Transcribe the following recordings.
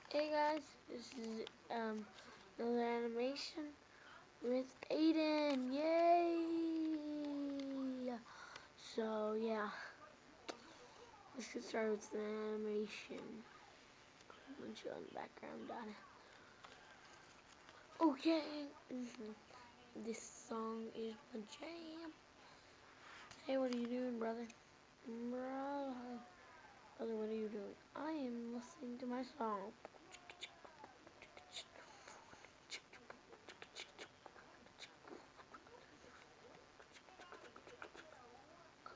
Hey guys, this is another animation with Aiden. Yay! So yeah, let's get started with the animation. I'm gonna show in the background data. Okay, this song is my jam. Hey, what are you doing, brother? Brother, what are you doing? I am listening to my song.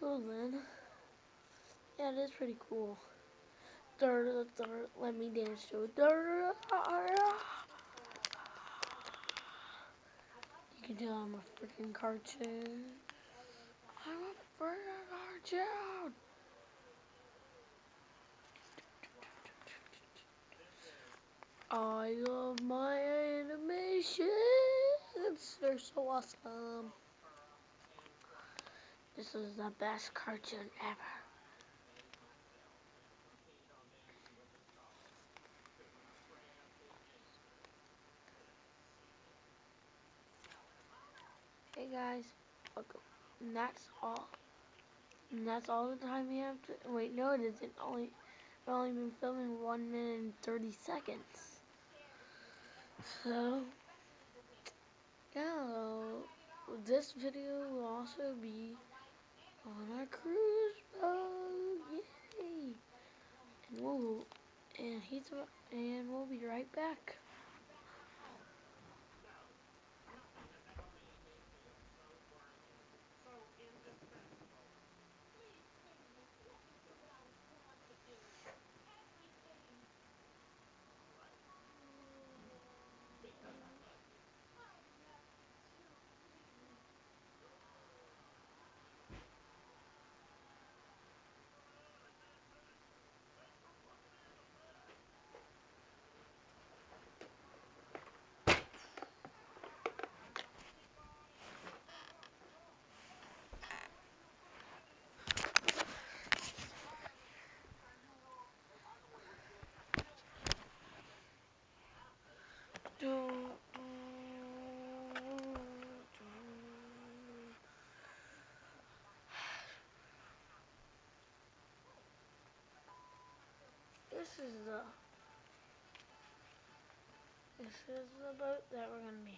Cool then. Yeah, it is pretty cool. Let me dance to it. You can tell I'm a freaking cartoon. I'm a freaking cartoon. I love my animations. They're so awesome. This is the best cartoon ever. Hey guys, welcome. And that's all. And that's all the time we have to. Wait, no, it isn't. We've only been filming 1 minute and 30 seconds. So, yeah, this video will also be on a cruise boat. Yay! And we'll be right back. This is the boat that we're gonna be on.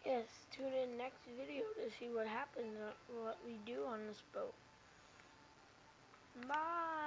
Yes, tune in next video to see what happens, what we do on this boat. Bye.